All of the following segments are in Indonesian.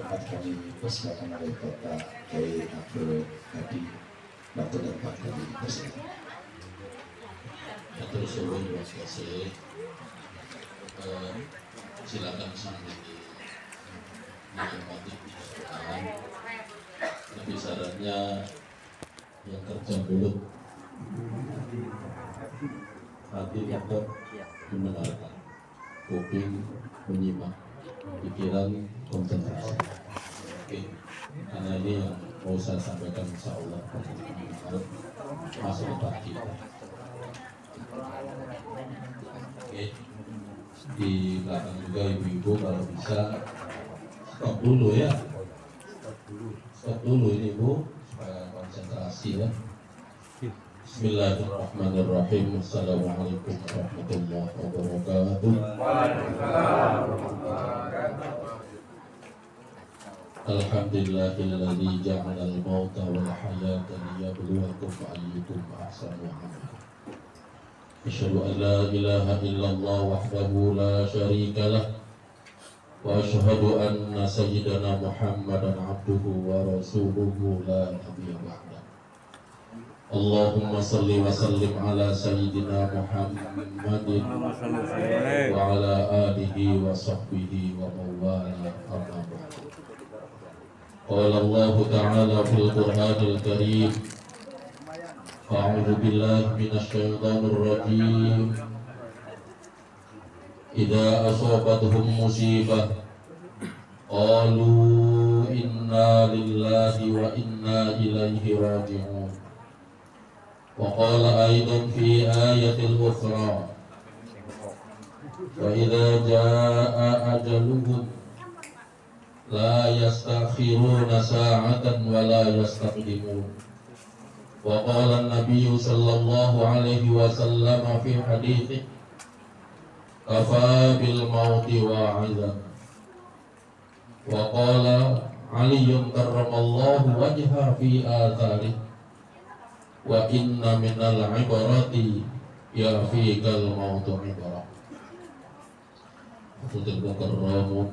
dapat kami persilakan oleh Bapak Kiai Abdul Hadi waktu dapat kami persilakan. Atur suwun Mas Kasih, silakan sambil dinikmati persoalan. Tapi sarannya yang kerja dulu, hati tetap mendengarkan, kuping menyimak, pikiran konsentrasi. Oke, karena ini yang mau saya sampaikan insya Allah masa depan kita. Oke, di belakang juga ibu-ibu kalau bisa stop dulu ya, stop dulu ini Bu supaya konsentrasi ya. Bismillahirrahmanirrahim. Assalamualaikum warahmatullahi wabarakatuh. Alhamdulillahilladzi ja'alal mauta wal hayata liyabluwakum ayyukum ahsanu amala. Asyhadu an la ilaha illallah wahdahu la syarika lah wa asyhadu anna sayyidana Muhammadan abduhu wa rasuluhu la nabiyya ba'da. Allahumma salli wa sallim ala sayyidina Muhammadin wa ala alihi wa sahbihi wa mawala amma ba'du. Qala Allah ta'ala fil Qur'anil Karim, a'udzu billahi minasy syaithanir rajim. Idza asabatuhum musibah qalu inna lillahi wa inna ilaihi raji'un. Wa qala aidan fi ayatil ukhra, wa idza jaa ajaluhum la yastakhiruna sa'atan wa la yastaqdimun. Wa qala an-nabiy sallallahu alaihi wasallam fi hadithi kafa bil mauti wa'izan. Wa qala Ali karramallahu wajha fi athari wa inna minal ibarati ya fi kal mautu ibarah. Fatul mukarramun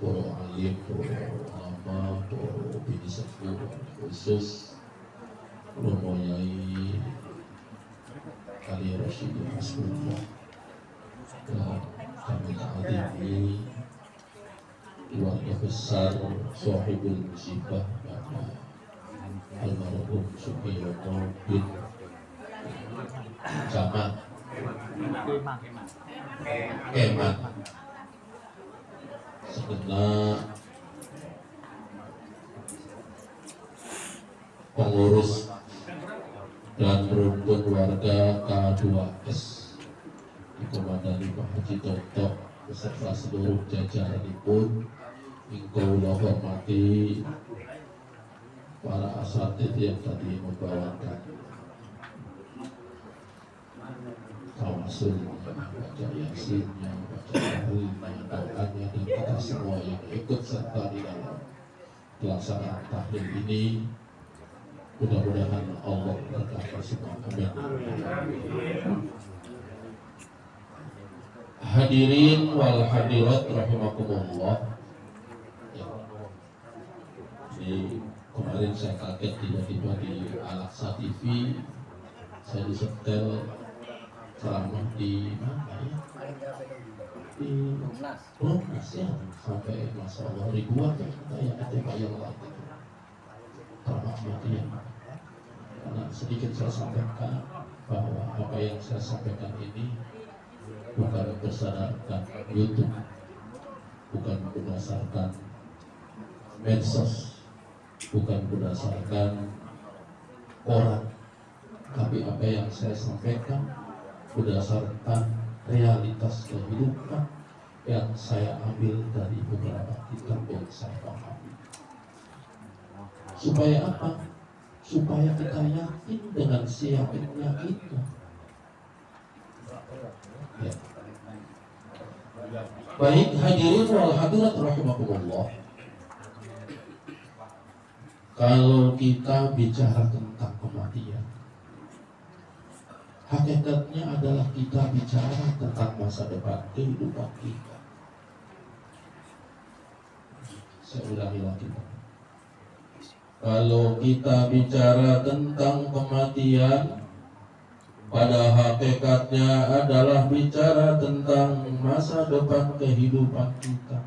para alim, para ulama, para bini sepuh khusus Romo Yai Ali Rashid Hasbullah dan kami taati keluarga besar Sohibul Musibah Bapak Almarhum Sugiyono bin Camat Kemat segenap pengurus dan rukun warga K2S dikomandani Pak Haji Toto beserta seluruh jajaranipun. Ingkau hormati para asatidz yang tadi membawakan tawasul, baca yasinnya, baca tahlilnya, doanya, dan kita semua yang ikut serta di dalam pelaksanaan tahlil ini. Mudah-mudahan Allah berkati semua. Amin. Hadirin wal hadirat rahimakumullah. Jadi kemarin saya kaget tiba-tiba di Al-Aqsa TV saya disetel ceramah di mana ya? Di Monas ya, sampai Masya Allah ribuan ya ada yang lain terhormati ya. Karena sedikit saya sampaikan bahwa apa yang saya sampaikan ini bukan berdasarkan YouTube, bukan berdasarkan medsos, bukan berdasarkan orang, tapi apa yang saya sampaikan berdasarkan realitas kehidupan yang saya ambil dari beberapa kitab yang saya pahami. Supaya apa? Supaya kita yakin dengan siapnya kita. Ya. Baik hadirin wal hadirat rahimakumullah. Kalau kita bicara tentang kematian, hakikatnya adalah kita bicara tentang masa depan kehidupan kita. Saya ulangi lagi. Kalau kita bicara tentang kematian, pada hakikatnya adalah bicara tentang masa depan kehidupan kita.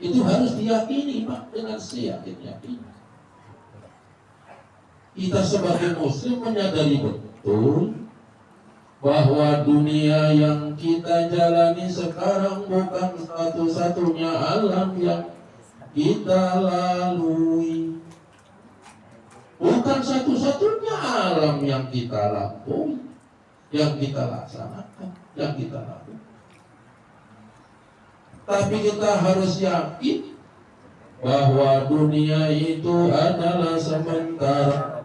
Itu harus diyakini, Pak, dengan seyakin-yakin. Kita sebagai muslim menyadari betul bahwa dunia yang kita jalani sekarang bukan satu-satunya alam yang kita lalui, bukan satu-satunya alam yang kita lampaui, yang kita laksanakan, yang kita lakukan. Tapi kita harus yakin bahwa dunia itu adalah sementara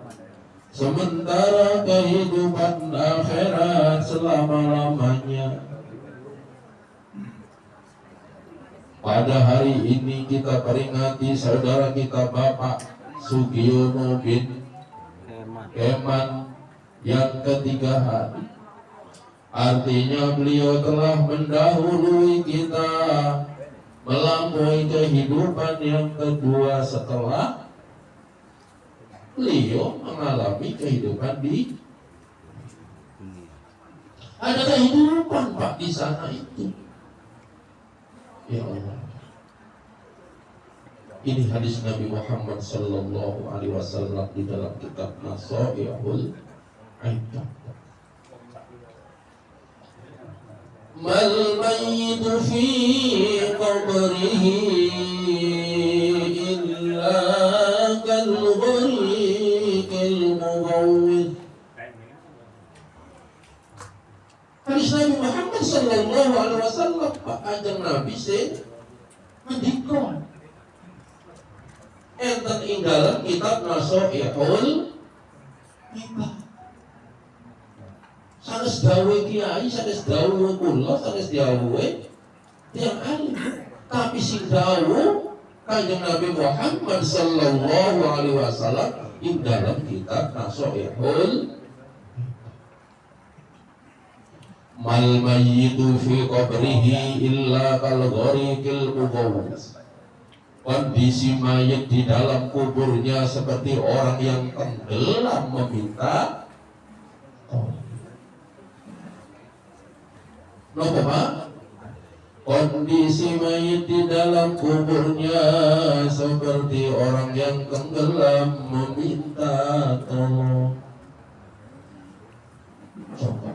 kehidupan akhirat selama-lamanya. Pada hari ini kita peringati saudara kita Bapak Sugiono bin Keman yang ketiga hari. Artinya beliau telah mendahului kita melampaui kehidupan yang kedua setelah beliau mengalami kehidupan di ada kehidupan, Pak, di sana itu. Ya Allah. Ini hadis Nabi Muhammad sallallahu alaihi wasallam di dalam kitab Nasaihul Aitam. Mal mayyitu fi qabrihi illa kal ghariqil mughawwid. Hadis Nabi Muhammad sallallahu alaihi wasallam, Pak, ajeng Nabi se mendikon enten ing dalam kitab Nasaihul Aitam. Sanes dawuh kiai, sanes dawuh kula, sanes dawuh yang alim. Tapi sing dawuh Kanjeng Nabi Muhammad sallallahu alaihi wasallam ing dalam kitab Nasaihul Mal mayyitu fi qabrihi illa kal ghariqil mughawwid. Kondisi mayit di dalam kuburnya seperti orang yang tenggelam meminta tolong. Napa, Pak? Kondisi mayit di dalam kuburnya seperti orang yang tenggelam meminta tolong. Coba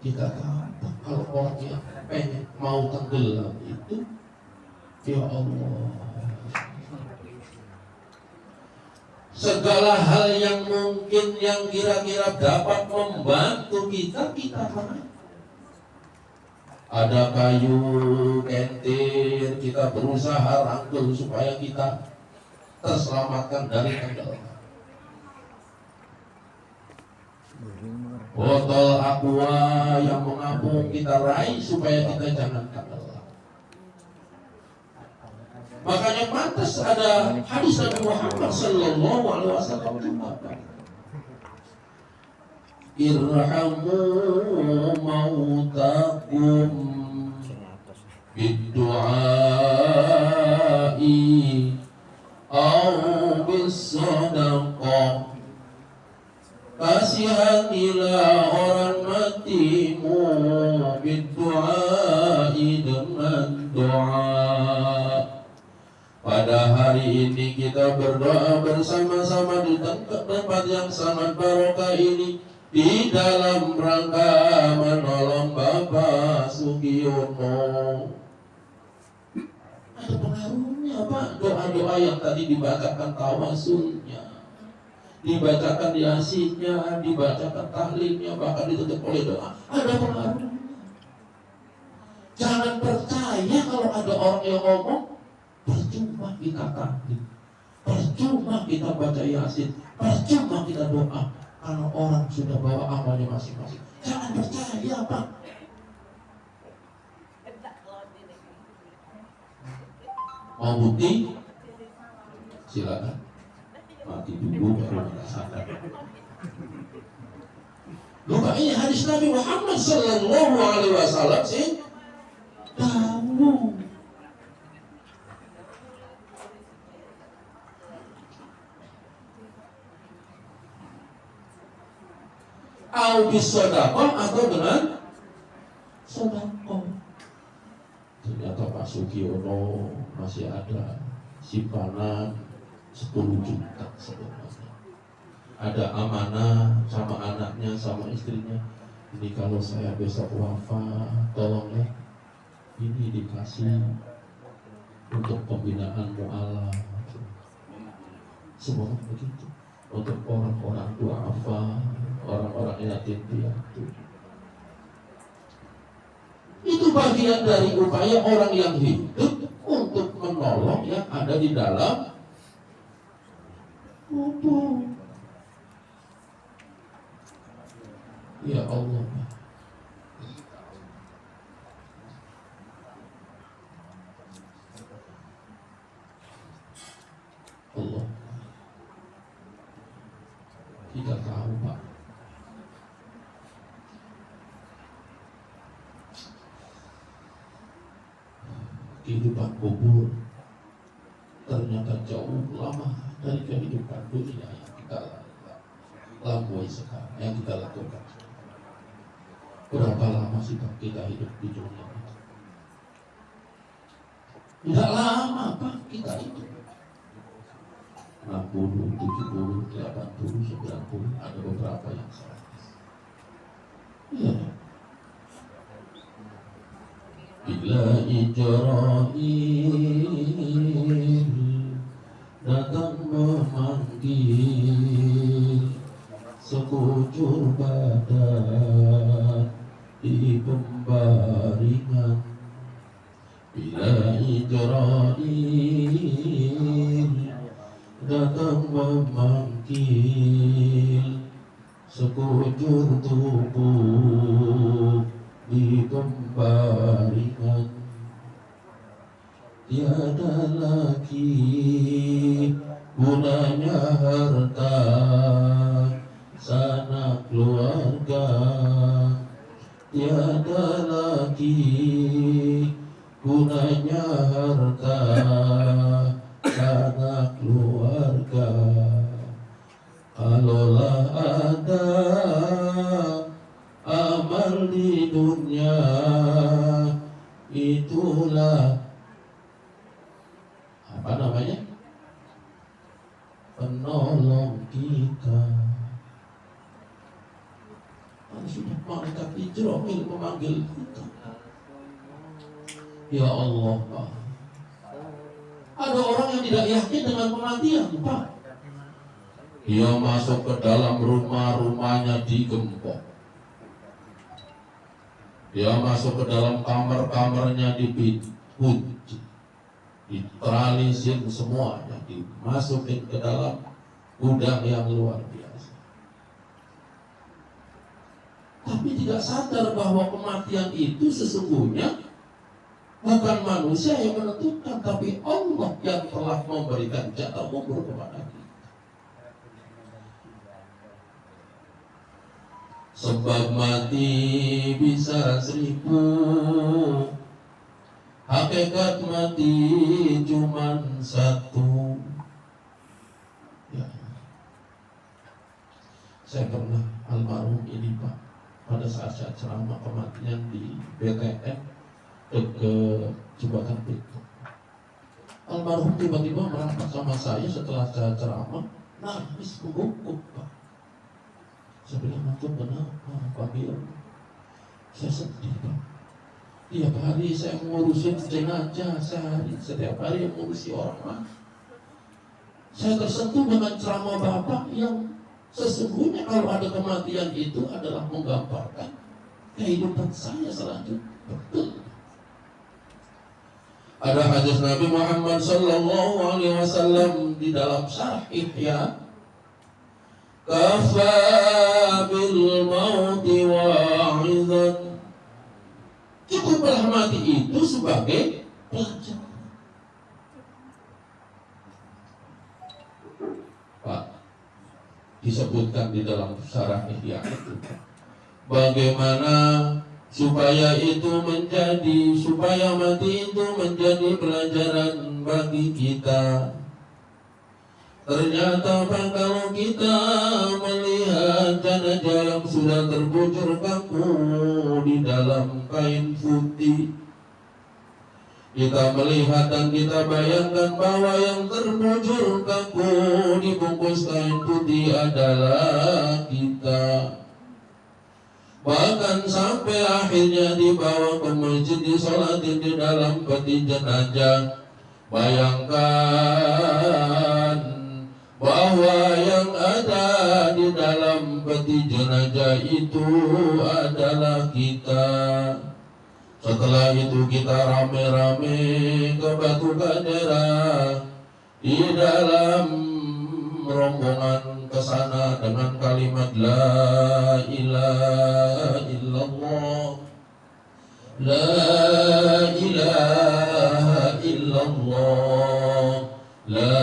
kita tahu kalau orang yang pengen mau tenggelam itu, ya Allah, segala hal yang mungkin yang kira-kira dapat membantu kita pakai. Ada kayu, kentir, kita berusaha rangkul supaya kita terselamatkan dari tenggelam. Botol aqua yang mengapung kita raih supaya kita jangan tenggelam. Makanya pantas ada hadis Nabi Muhammad sallallahu alaihi wasallam mengatakan, irhamu mautakum bid-du'ai au bis-sadaqah. Kasihanilah orang matimu bid-du'ai dengan doa. Pada hari ini kita berdoa bersama-sama di tempat yang sangat barokah ini, di dalam rangka menolong Bapak Sugiono. Ada pengaruhnya, Pak, doa-doa yang tadi dibacakan tawasulnya, dibacakan yasinnya, dibacakan tahlilnya, bahkan ditutup oleh doa. Ada pengaruhnya. Jangan percaya kalau ada orang yang ngomong percuma kita tahlil, percuma kita baca yasin, percuma kita doa, kalau orang sudah bawa amalnya masing-masing. Jangan percaya, Pak. Mau bukti? Silakan. Mati dulu baru merasakan. Lupa ini hadis Nabi Muhammad sallallahu alaihi wasallam sih. Tahu au bisodaqah atau dengan sodaqah. Ternyata Pak Sugiono masih ada simpanan 10 juta sebenarnya. Ada amanah sama anaknya sama istrinya. Ini kalau saya besok wafat, tolong ya, ini dikasih untuk pembinaan mu'alaf. Semua begitu. Untuk orang-orang duafa, orang-orang yatim piatu. Itu bagian dari upaya orang yang hidup untuk menolong yang ada di dalam kubur. Ya Allah. Allah. Kita tahu Pak, kehidupan kubur ternyata jauh lama dari kehidupan dunia yang kita lampaui sekarang, yang kita lakukan. Berapa lama sih Pak kita hidup di dunia ini? Tidak lama Pak kita hidup. 60, 70, 80, 90, ada beberapa yang 100. Ya. Bila Israel datang memanggil sekujur badan di pembaringan. Bila Israel datang memanggil sekujur tubuh di pembaringan, tiada lagi gunanya harta sanak keluarga, tiada lagi gunanya harta sanak keluarga. Kalaulah ada amal di dunia, itulah apa namanya? Penolong kita. Sudah malaikat Israfil memanggil kita. Ya Allah Pak, ada orang yang tidak yakin dengan kematian Pak. Dia masuk ke dalam rumah-rumahnya digempok. Dia masuk ke dalam kamar-kamarnya dipuji, ditralisir semuanya, dimasukin ke dalam gudang yang luar biasa. Tapi tidak sadar bahwa kematian itu sesungguhnya bukan manusia yang menentukan, tapi Allah yang telah memberikan jatah umur kepada kita. Sebab mati bisa 1000, hakikat mati cuman 1. Ya. Saya pernah almarhum ini Pak, pada saat saya ceramah kematian di BTN dekat Jembatan Pintu. Almarhum tiba-tiba merapat sama saya setelah saya ceramah, nangis mengguguk Pak. Saya bilang, "Antum kenapa Pak Bion?" Saya sedih Pak. Tiap hari saya mengurusin jenazah sehari, setiap hari mengurusi orang mati. Saya tersentuh dengan ceramah Bapak yang sesungguhnya kalau ada kematian itu adalah menggambarkan kehidupan saya selanjutnya. Betul. Ada hadis Nabi Muhammad SAW di dalam Syarah Ihya, kafa bil mauti wa'izan. Cukuplah mati itu sebagai pelajaran. Pak, disebutkan di dalam Syarah Ihya itu bagaimana supaya mati itu menjadi pelajaran bagi kita. Ternyata Pak, kalau kita melihat jenazah yang sudah terbujur kaku di dalam kain putih, kita melihat dan kita bayangkan bahwa yang terbujur kaku dibungkus kain putih adalah kita. Bahkan sampai akhirnya dibawa ke masjid, disolatin di dalam peti jenazah. Bayangkan bahwa yang ada di dalam peti jenazah itu adalah kita. Setelah itu kita rame-rame ke Batu Kadera, di dalam rombongan ke sana dengan kalimat la ilaha illallah, la ilaha illallah, la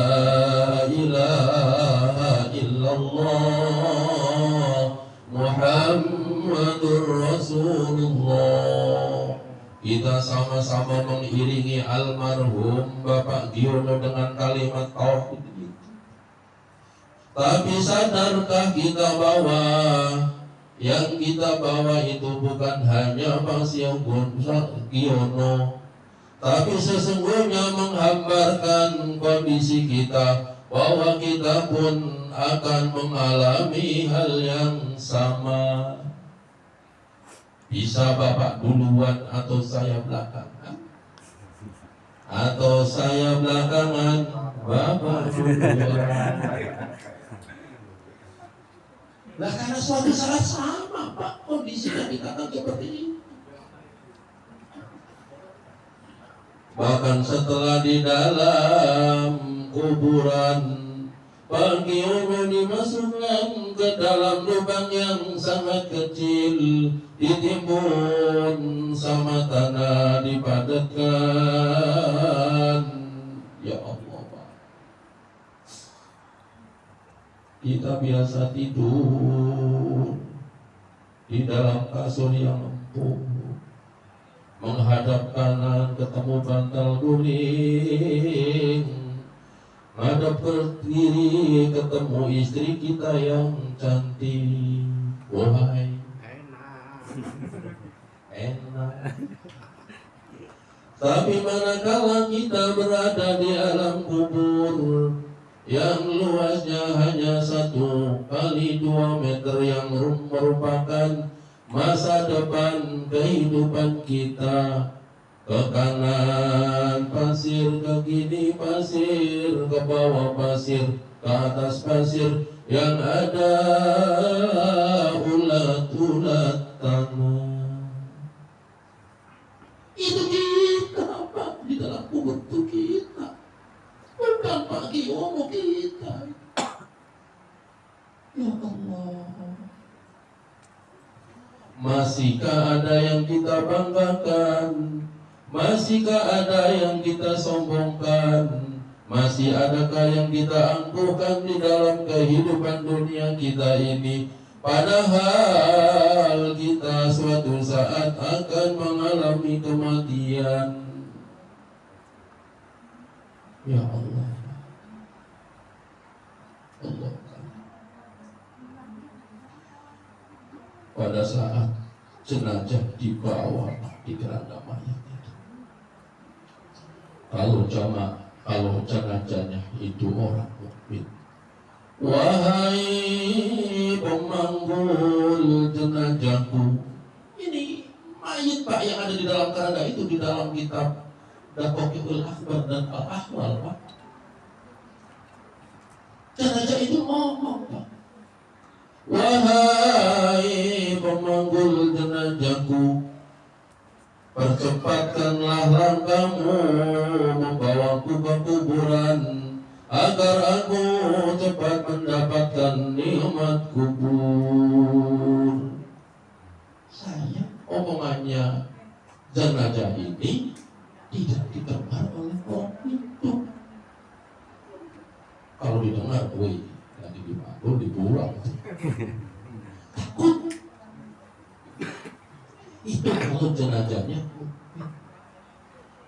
ilaha illallah, Muhammadur Rasulullah. Kita sama-sama mengiringi almarhum Bapak Giono dengan kalimat tauhid itu. Tapi sadarkah kita bahwa yang kita bawa itu bukan hanya Pak Giono, tapi sesungguhnya menghambarkan kondisi kita, bahwa kita pun akan mengalami hal yang sama. Bisa Bapak duluan atau saya belakangan? Atau saya belakangan, Bapak duluan? Nah, karena suatu saat sama Pak, kondisinya kita akan seperti ini. Bahkan setelah di dalam kuburan, Pak Giono dimasukkan ke dalam lubang yang sangat kecil, ditimbun sama tanah, dipadatkan. Ya Allah Pak, kita biasa tidur di dalam kasur yang empuk, menghadap kanan ketemu bantal guling, menghadap ke kiri ketemu istri kita yang cantik. Wahai enak. Tapi manakala kita berada di alam kubur yang luasnya hanya 1x2 meter, yang merupakan masa depan kehidupan kita, ke kanan pasir, ke kiri pasir, ke bawah pasir, ke atas pasir, yang ada ulat-ulat tanah. Itu kita Pak, di dalam kubur itu kita, bukan Pak Giono kita. Ya Allah, masihkah ada yang kita banggakan? Masihkah ada yang kita sombongkan? Masih adakah yang kita angkuhkan di dalam kehidupan dunia kita ini? Padahal kita suatu saat akan mengalami kematian. Ya Allah, Allah. Pada saat jenazah dibawa di keranda mayat itu, kalau jenazahnya itu orang mukmin, wahai pemanggul jenazahku, ini mayit Pak yang ada di dalam keranda itu, di dalam kitab Daqaiqul Akhbar dan Al-Ahwal Pak. Jenazah itu ngomong Pak, wahai pemanggul jenazahku, percepatkanlah langkahmu membawaku ke kuburan, agar aku cepat mendapatkan nikmat kubur. Saya omongannya jenazah ini tidak didengar oleh orang itu. Kalau didengar, woi, lagi dipanggul, dibuang. Takut. Itu kalau jenazahnya,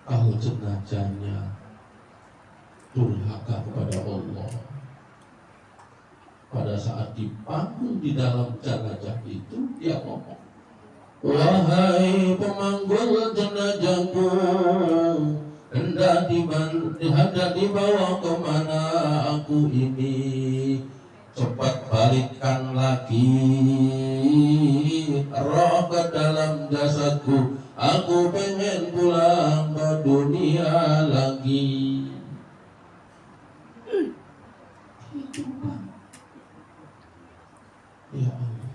kalau jenazahnya durhaka kepada Allah, pada saat dipanggul di dalam jenazah itu, dia ngomong, wahai pemanggul jenazahku, hendak dibawa kemana aku ini, cepat balikkan lagi roh ke dalam jasadku, aku pengen pulang ke dunia lagi. Itu Pak. Ya Allah.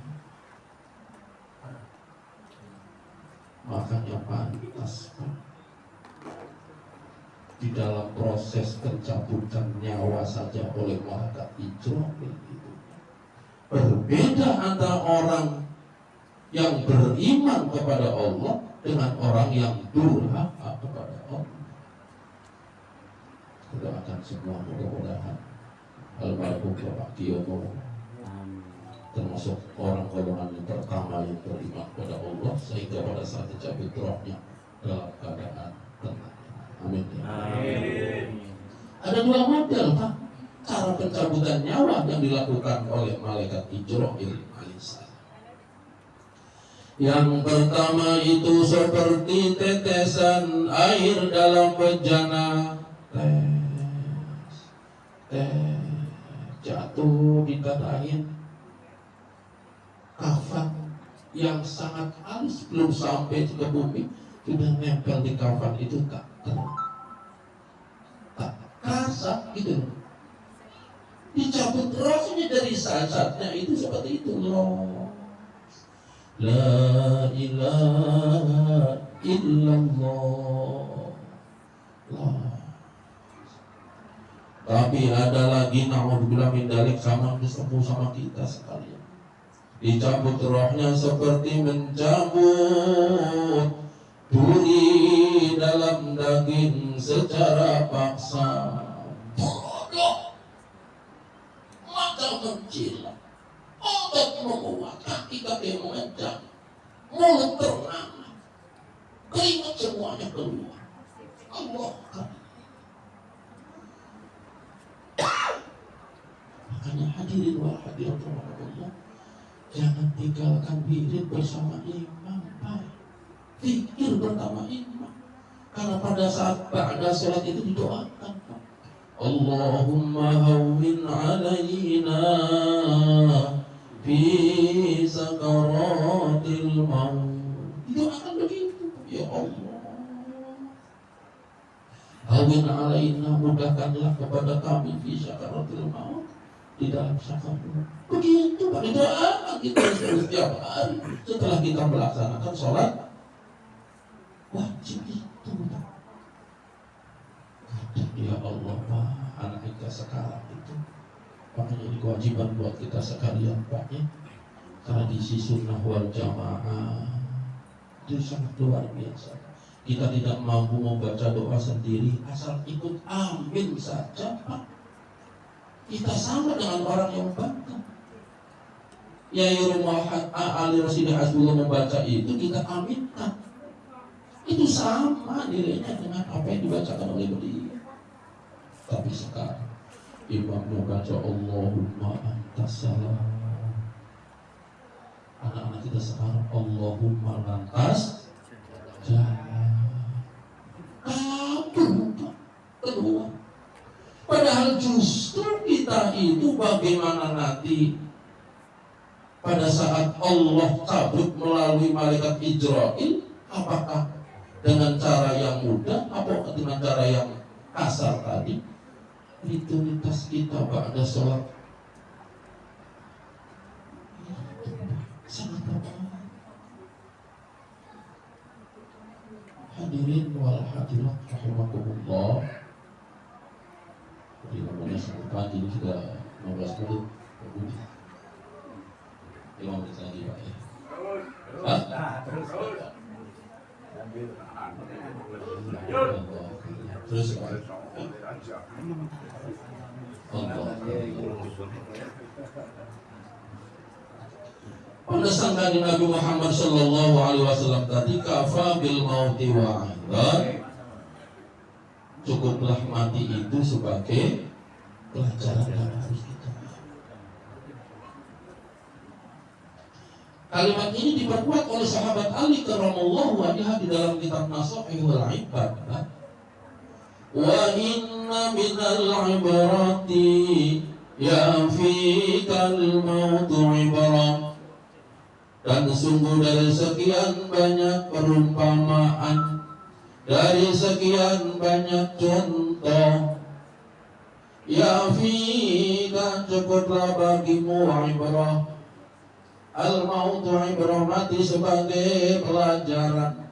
Makanya pantas Pak, di dalam proses pencabutan nyawa saja oleh malaikat Israfil itu berbeda antara orang yang beriman kepada Allah dengan orang yang durhaka kepada Allah. Doakan semua mudah-mudahan almarhum Bapak Tiomo termasuk orang golongan yang pertama yang beriman kepada Allah, sehingga pada saat dicabut rohnya dalam keadaan tenang. Amin. Ada dua model Pak cara pencabutan nyawa yang dilakukan oleh malaikat Israfil alaihissalam. Yang pertama itu seperti tetesan air dalam bejana, jatuh di tanah, kafan yang sangat halus belum sampai ke bumi sudah nempel di kafan itu, tak kasar gitu. Dicabut rohnya dari saat-saatnya itu seperti itu loh. La ilaha illallah. Tapi ada lagi na'udzubillah min dzalik, sama kita sekalian. Dicabut rohnya seperti mencabut duri dalam daging secara paksa. Bodoh, mata kecil, otot menguat, kaki mengencang, mulut ternganga, keringat semuanya keluar. Allah kan. Makanya hadirin wal hadirat Allah, jangan tinggalkan wirid bersama imam, Pak. Zikir bersama imam. Karena pada saat ba'da sholat itu didoakan, Pak. Allahumma hawwin alaina fi sakaratil maut. Didoakan begitu. Ya Allah, hawwin alaina, mudahkanlah kepada kami fi sakaratil maut, di dalam sakaratul maut. Begitu Pak, didoakan kita setiap hari setelah kita melaksanakan sholat wajib itu Pak. Ya Allah Pak, anak kita sekarang itu makanya ini kewajiban buat kita sekalian Pak ya. Tradisi sunnah wal jamaah itu sangat luar biasa. Kita tidak mampu membaca doa sendiri, asal ikut amin saja Pak. Kita sama dengan orang yang bangga. Yai Rumah Ali Rasidih Hasbullah membaca itu, kita aminkan. Itu sama nilainya dengan apa yang dibacakan oleh beliau. Tapi sekarang imam membaca Allahumma antas salam. Anak-anak kita sekarang Allahumma lantas jalan. Kabur keluar. Padahal justru kita itu bagaimana nanti pada saat Allah cabut melalui malaikat Israfil, apakah dengan cara yang mudah atau dengan cara yang kasar tadi? Rutinitas kita pada sholat sangat berbeda. Hadirin wal hadirat rahimakumullah. Jadi namanya sangat pagi, ini sudah 15 menit. 5 menit lagi Pak ya. Terus Pak. Pesan dari Nabi Muhammad Sallallahu Alaihi Wasallam tadi, kafa bil mauti wa'idhan, cukuplah mati itu sebagai pelajaran yang harus kita. Kalimat ini diperkuat oleh sahabat Ali karramallahu wajhah di dalam kitab Nasaihul Ibad. Wa inna minal ibrati ya fikal mautu ibrah. Dan sungguh dari sekian banyak perumpamaan, dari sekian banyak contoh, ya fika cukuplah bagimu ibrah. Al-mautu ibrah, mati sebagai pelajaran.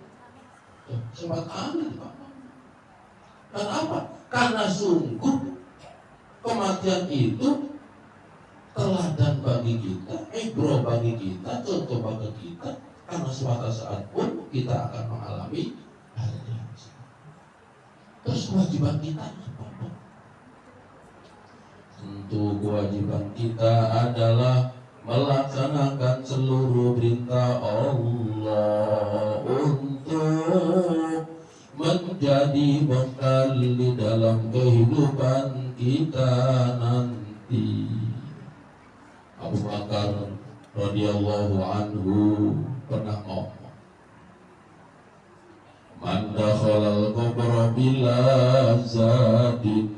Sobat amin, Pak. Kenapa? Karena sungguh kematian itu teladan bagi kita, ibrah bagi kita, contoh bagi kita. Karena suatu saat pun kita akan mengalami hal yang sama. Terus kewajiban kita apa? Tentu kewajiban kita adalah melaksanakan seluruh perintah Allah untuk menjadi bekal di dalam kehidupan kita nanti. Abu Bakar radhiyallahu anhu pernah ngomong, man dakhalal qabra bila zadin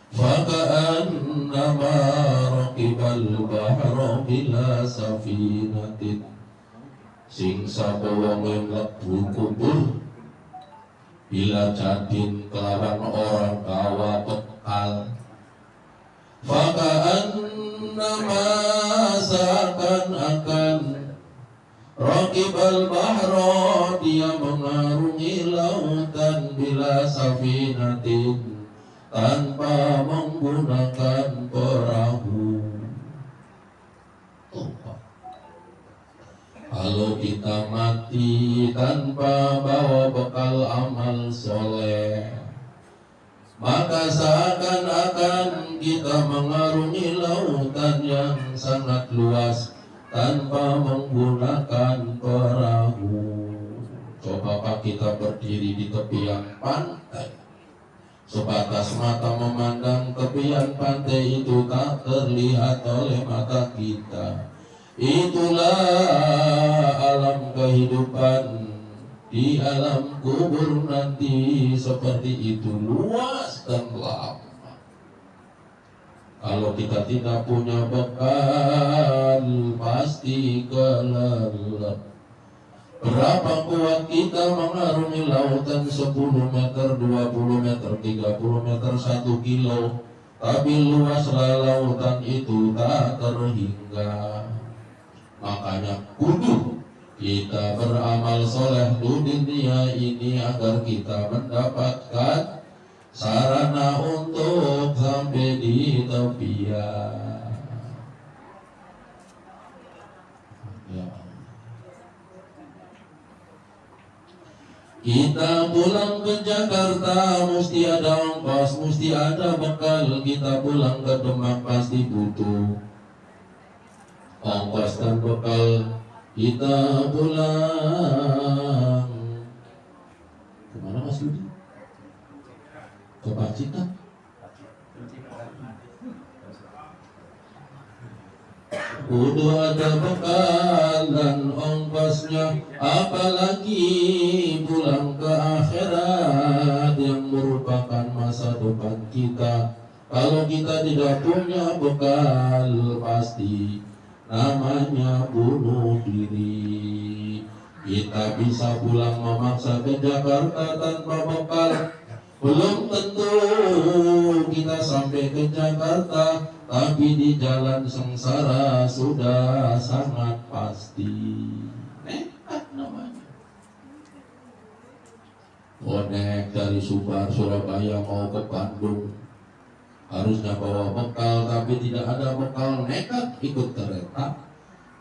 faka'annama raqibal bahra bila safinatin. Sing sapa wong mlebu kubur bila jadin kelawan orang kawa bekal, faka'annama seakan-akan raqibal bahra, dia mengarungi lautan bila safinatin, tanpa menggunakan perahu. Kalau kita mati tanpa bawa bekal amal soleh, maka seakan-akan kita mengarungi lautan yang sangat luas tanpa menggunakan perahu. Coba kita berdiri di tepian pantai, sebatas mata memandang tepian pantai itu tak terlihat oleh mata kita. Itulah alam kehidupan di alam kubur nanti, seperti itu luas dan lama. Kalau kita tidak punya bekal, pasti kelelep. Berapa kuat kita mengarungi lautan 10 meter, 20 meter, 30 meter, 1 kilo, tapi luaslah lautan itu tak terhingga. Makanya kudu kita beramal soleh di dunia ini agar kita mendapatkan sarana untuk sampai di tepian. Ya. Kita pulang ke Jakarta mesti ada ongkos, mesti ada bekal. Kita pulang ke Demak pasti butuh ongkos dan bekal. Kita pulang kemana Mas Yudi? Ke Pacitan. Kudu ada bekal dan ongkosnya, apalagi pulang ke akhirat yang merupakan masa depan kita. Kalau kita tidak punya bekal, pasti namanya bunuh diri. Kita bisa pulang memaksa ke Jakarta tanpa bekal, belum tentu kita sampai ke Jakarta, tapi di jalan sengsara sudah sangat pasti nekat namanya. Bonek dari Surabaya mau ke Bandung, harusnya bawa bekal tapi tidak ada bekal, nekat ikut kereta.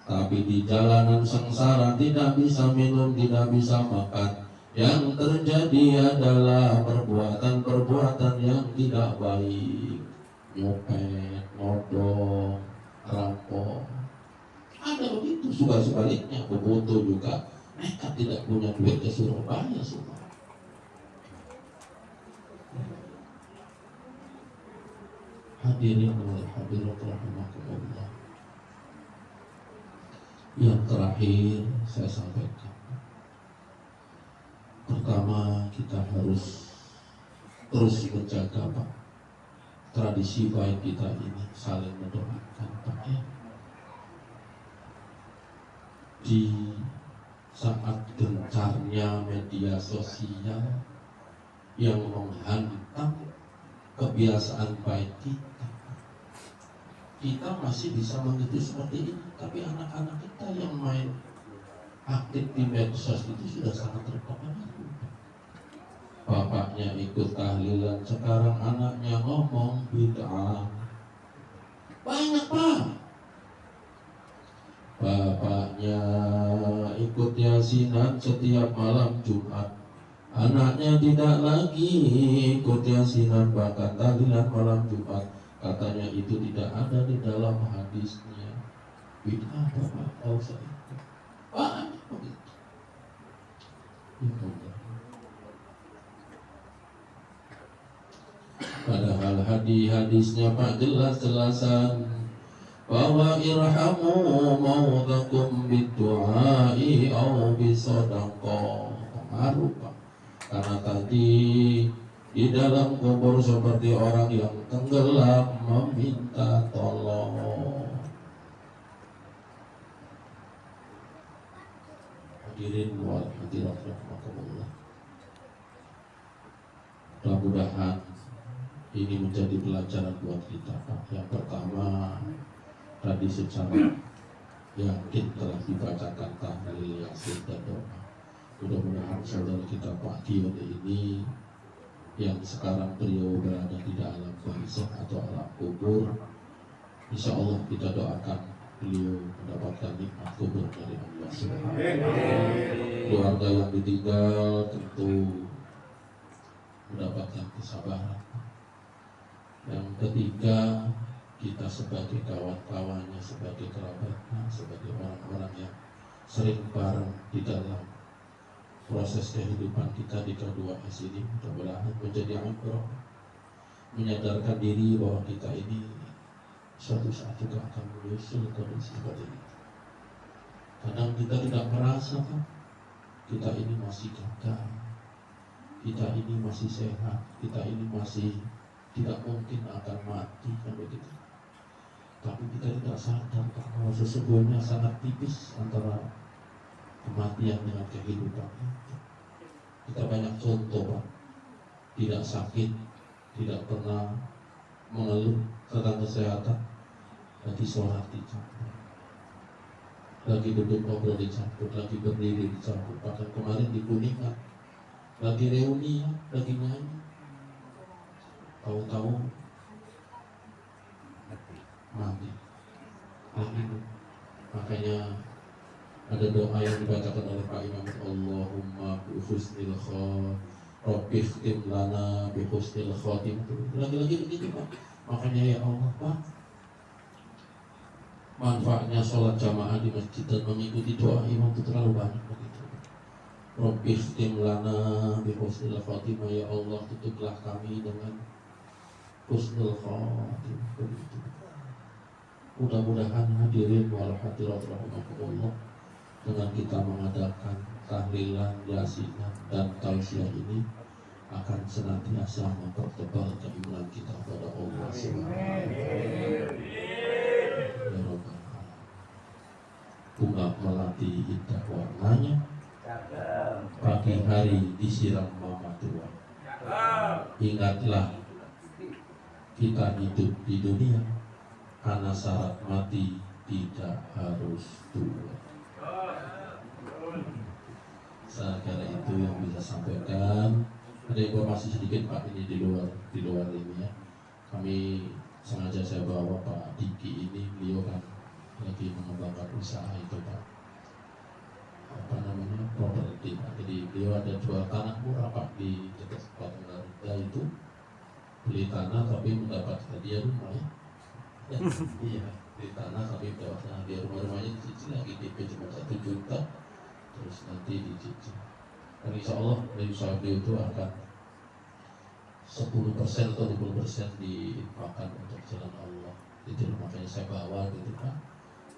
Tapi di jalanan sengsara tidak bisa minum, tidak bisa makan. Yang terjadi adalah perbuatan-perbuatan yang tidak baik, nyopet, nodong, rampok. Ada begitu, juga sebaliknya, boboto juga nekat tidak punya duit ke Surabaya semua. Hadirin wal hadirat rahimakumullah. Yang terakhir saya sampaikan, pertama kita harus terus menjaga Pak tradisi baik kita ini, saling mendoakan Pak ya. Di saat gencarnya media sosial yang menghantam kebiasaan baik kita masih bisa mengikuti seperti ini, tapi anak-anak kita yang main aktif di medsos itu sudah sangat terpengaruh. Bapaknya ikut tahlilan, sekarang anaknya ngomong bid'ah. Banyak Pak. Bapaknya ikut yasinan setiap malam Jumat, anaknya tidak lagi ikut yasinan, bahkan tahlilan malam Jumat. Katanya itu tidak ada di dalam hadisnya. Bid'ah Bapak, tahu saya. Banyak begitu. Padahal hadisnya Pak jelas-jelasan bahwa irhamu mautakum bidu'ai au bisadaqah. Pengaruh Pak. Karena tadi di dalam kubur seperti orang yang tenggelam meminta tolong. Hadirin wal hadirat rahimakumullah. Mudah-mudahan ini menjadi pelajaran buat kita Pak. Yang pertama, tadi secara yakin telah dibacakan tahlil, yasin dan doa. Mudah-mudahan saudara kita Pak Gion ini yang sekarang beliau berada di dalam barzakh atau alam kubur, insya Allah kita doakan beliau mendapatkan nikmat kubur dari Allah Subhanahu wa Ta'ala. Keluarga yang ditinggal tentu mendapatkan kesabaran. Yang ketiga, kita sebagai kawan-kawannya, sebagai kerabatnya, sebagai orang-orang yang sering bareng di dalam proses kehidupan kita di K2S ini, mudah-mudahan menjadi ibrah, menyadarkan diri bahwa kita ini suatu saat juga akan menyusul kondisi seperti ini. Kadang kita tidak merasa kan, kita ini masih gagal, kita ini masih sehat, kita ini masih tidak mungkin akan mati kan begitu. Tapi kita tidak sadar bahwa sesungguhnya sangat tipis antara kematian dengan kehidupan. Kita banyak contoh Pak, tidak sakit, tidak pernah mengeluh tentang kesehatan, lagi sholat dicabut, lagi duduk ngobrol dicabut, lagi berdiri dicabut. Bahkan kemarin di Kuningan lagi reuni, lagi nyanyi, tahu-tahu mati lagi. Makanya ada doa yang dibacakan oleh Pak Imam, Allahumma bi husnil khatimah, Rabbi khtim lana bi husnil khatimah. Lagi-lagi begitu Pak. Makanya ya Allah Pak, manfaatnya sholat jamaah di masjid dan mengikuti doa imam itu terlalu banyak begitu. Rabbi khtim lana bi husnil khatimah, ya Allah tutuplah kami dengan husnul khatimah begitu. Mudah-mudahan hadirin wal hadirat rahimakumullah, dengan kita mengadakan tahlilan, yasinan dan tausiah ini akan senantiasa mempertebal keimanan kita pada Allah Subhanahu wa Ta'ala. Bunga melati indah warnanya, pagi hari disiram mama tua. Ingatlah kita hidup di dunia karena syarat mati tidak harus tua. Sekarang itu yang bisa sampaikan. Ada informasi sedikit Pak, ini di luar ini ya. Kami sengaja saya bawa Pak Diki ini, beliau kan lagi mengembangkan usaha itu Pak, apa namanya, properti Pak. Jadi beliau ada jual tanah murah Pak di dekat Patung Garuda itu, beli tanah tapi mendapat hadiah rumah ya. Iya, beli tanah tapi mendapat hadiah rumahnya dicicil lagi, DP cuma 1 juta, terus nanti dicicil. Dan insya Allah dari usaha beliau itu akan 10% atau 20% dimakan untuk jalan Allah. Itu makanya saya bawa gitu Pak.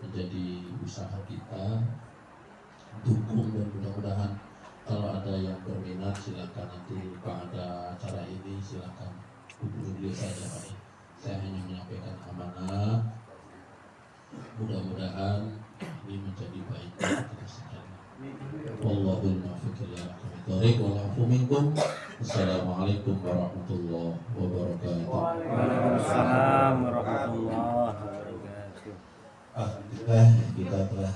menjadi usaha kita. Dukung dan mudah-mudahan kalau ada yang berminat silakan nanti pada acara ini silakan hubungi saja Pak. Saya hanya menyampaikan amanah. Mudah-mudahan ini menjadi baik bagi kita sekalian. Wallahul muwaffiq ila aqwamit thoriq wal 'afu minkum. Assalamualaikum warahmatullahi wabarakatuh. Waalaikumsalam warahmatullahi wabarakatuh. Alhamdulillah kita telah